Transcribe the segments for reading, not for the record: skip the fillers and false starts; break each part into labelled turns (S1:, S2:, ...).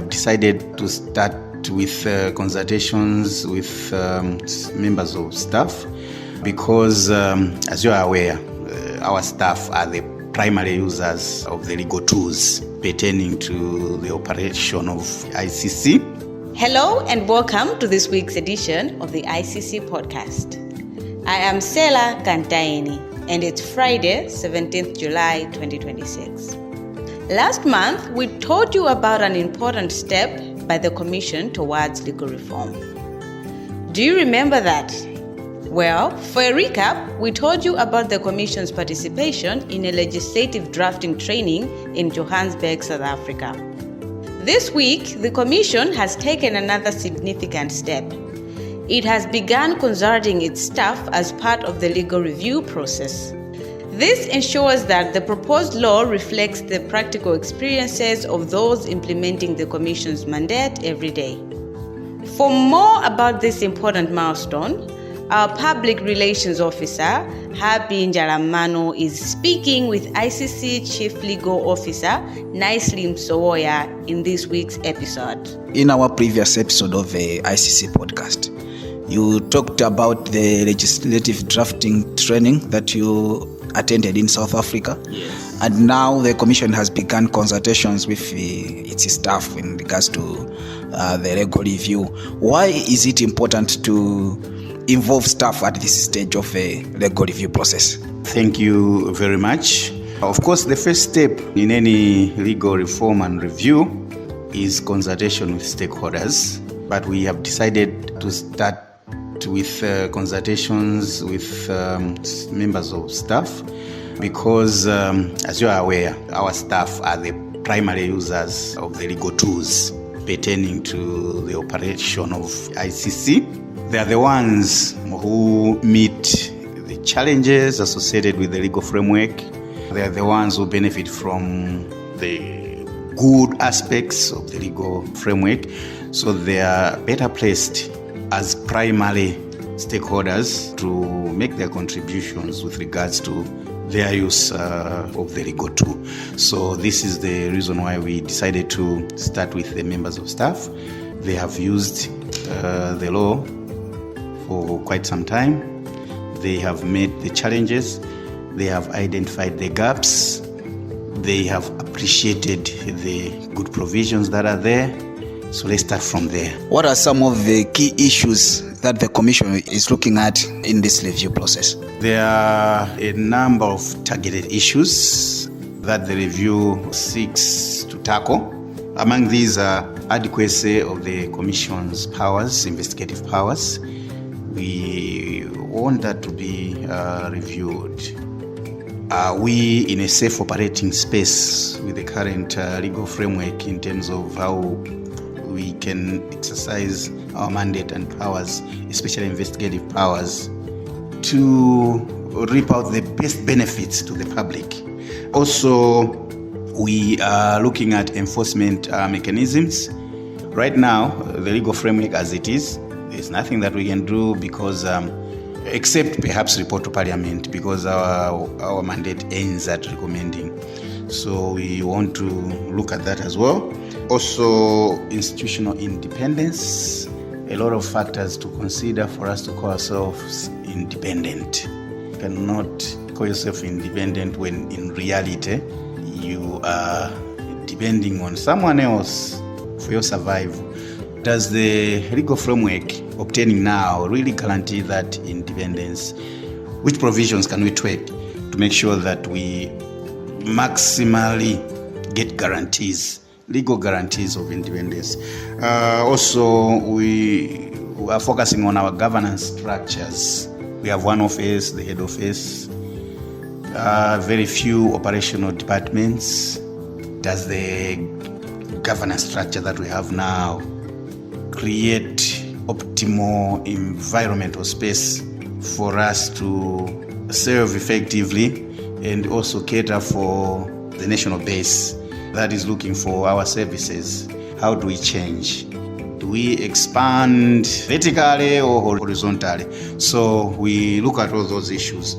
S1: have decided to start with consultations with members of staff because, as you are aware, our staff are the primary users of the legal tools pertaining to the operation of ICC.
S2: Hello and welcome to this week's edition of the ICC Podcast. I am Sela Kantaini and it's Friday, 17th July 2026. Last month, we told you about an important step by the Commission towards legal reform. Do you remember that? Well, for a recap, we told you about the Commission's participation in a legislative drafting training in Johannesburg, South Africa. This week, the Commission has taken another significant step. It has begun consulting its staff as part of the legal review process. This ensures that the proposed law reflects the practical experiences of those implementing the Commission's mandate every day. For more about this important milestone, our Public Relations Officer, Happy Njaramano, is speaking with ICC Chief Legal Officer, Nicely Msowoya, in this week's episode.
S3: In our previous episode of the ICC podcast, you talked about the legislative drafting training that you attended in South Africa.
S1: Yes.
S3: And now the Commission has begun consultations with its staff in regards to the legal review. Why is it important to involve staff at this stage of a legal review process?
S1: Thank you very much. Of course, the first step in any legal reform and review is consultation with stakeholders, but we have decided to start with consultations with members of staff because, as you are aware, our staff are the primary users of the legal tools pertaining to the operation of ICC. They are the ones who meet the challenges associated with the legal framework. They are the ones who benefit from the good aspects of the legal framework. So they are better placed as primary stakeholders to make their contributions with regards to their use of the legal tool. So this is the reason why we decided to start with the members of staff. They have used the law for quite some time. They have met the challenges. They have identified the gaps. They have appreciated the good provisions that are there. So let's start from there.
S3: What are some of the key issues that the Commission is looking at in this review process?
S1: There are a number of targeted issues that the review seeks to tackle. Among these are adequacy of the Commission's powers, investigative powers. We want that to be reviewed. Are we in a safe operating space with the current legal framework in terms of how we can exercise our mandate and powers, especially investigative powers, to reap out the best benefits to the public? Also, we are looking at enforcement mechanisms. Right now, the legal framework as it is, there's nothing that we can do because, except perhaps report to Parliament, because our mandate ends at recommending. So we want to look at that as well. Also, institutional independence. A lot of factors to consider for us to call ourselves independent. You cannot call yourself independent when in reality you are depending on someone else for your survival. Does the legal framework obtaining now really guarantee that independence? Which provisions can we tweak to make sure that we maximally get guarantees, legal guarantees of independence? Also, we are focusing on our governance structures. We have one office, the head office, very few operational departments. Does the governance structure that we have now create optimal environmental space for us to serve effectively and also cater for the national base that is looking for our services? How do we change? Do we expand vertically or horizontally? So we look at all those issues.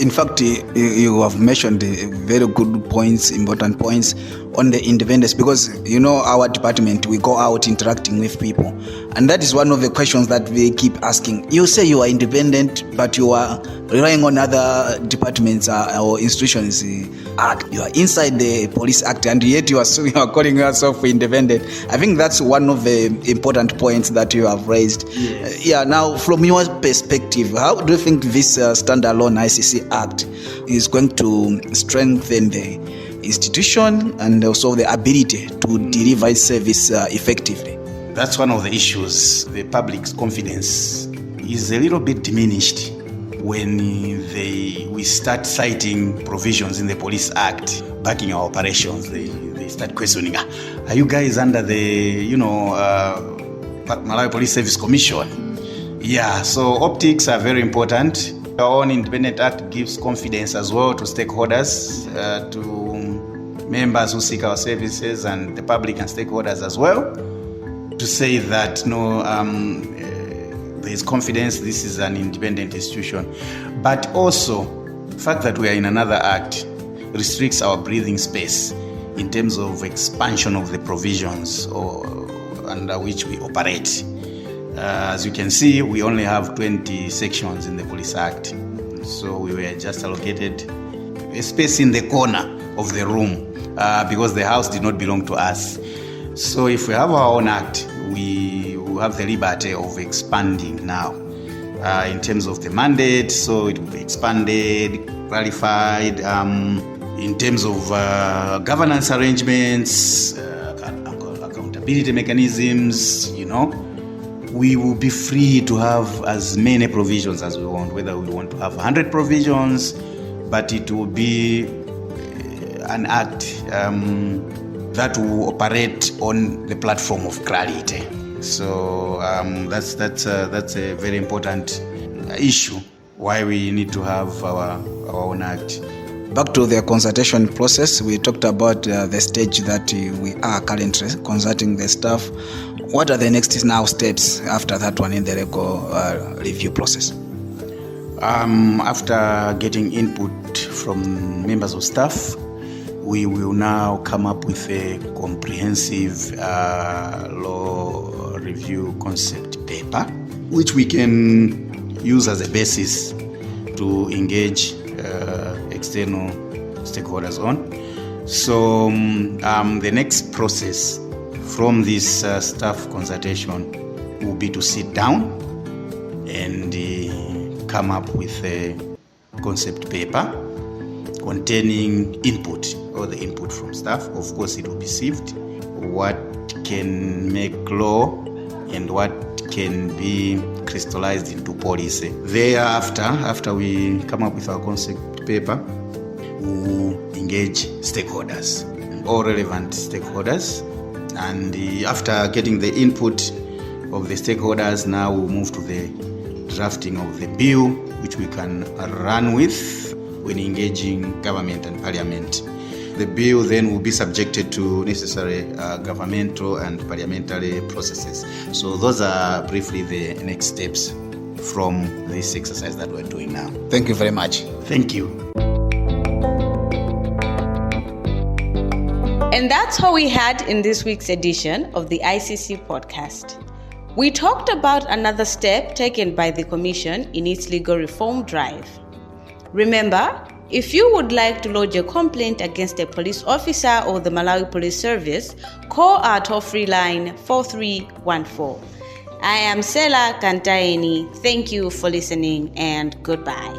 S3: In fact, you have mentioned very good points, important points on the independence, because our department, we go out interacting with people, and that is one of the questions that we keep asking. You say you are independent, but you are relying on other departments or institutions. You are inside the police act, and yet you are calling yourself independent. I think that's one of the important points that you have raised.
S1: Yes.
S3: Now from your perspective, how do you think this standalone ICC Act is going to strengthen the institution and also the ability to deliver service effectively?
S1: That's one of the issues. The public's confidence is a little bit diminished when we start citing provisions in the Police Act backing our operations. They start questioning, are you guys under the Malawi Police Service Commission? Yeah, so optics are very important. Our own independent act gives confidence as well to stakeholders, to members who seek our services, and the public and stakeholders as well, to say that there is confidence, this is an independent institution. But also, the fact that we are in another act restricts our breathing space in terms of expansion of the provisions under which we operate. As you can see, we only have 20 sections in the Police Act. So we were just allocated a space in the corner of the room because the house did not belong to us. So if we have our own act, we will have the liberty of expanding now in terms of the mandate. So it will be expanded, clarified in terms of governance arrangements, accountability mechanisms, we will be free to have as many provisions as we want, whether we want to have 100 provisions, but it will be an act that will operate on the platform of clarity. So that's a very important issue, why we need to have our own act.
S3: Back to the consultation process, we talked about the stage that we are currently consulting the staff. What are the next steps after that one in the review process?
S1: After getting input from members of staff, we will now come up with a comprehensive law review concept paper, which we can use as a basis to engage external stakeholders on. So the next process from this staff consultation will be to sit down and come up with a concept paper containing input, all the input from staff. Of course, it will be sieved, what can make law and what can be crystallized into policy. Thereafter, after we come up with our concept paper, we'll engage stakeholders, all relevant stakeholders. And after getting the input of the stakeholders, now we'll move to the drafting of the bill, which we can run with when engaging government and parliament. The bill then will be subjected to necessary governmental and parliamentary processes. So those are briefly the next steps from this exercise that we're doing now.
S3: Thank you very much.
S1: Thank you.
S2: And that's how we had in this week's edition of the ICC Podcast. We talked about another step taken by the Commission in its legal reform drive. Remember, if you would like to lodge a complaint against a police officer or the Malawi Police Service, call our toll-free line 4314. I am Sela Kantaini. Thank you for listening and goodbye.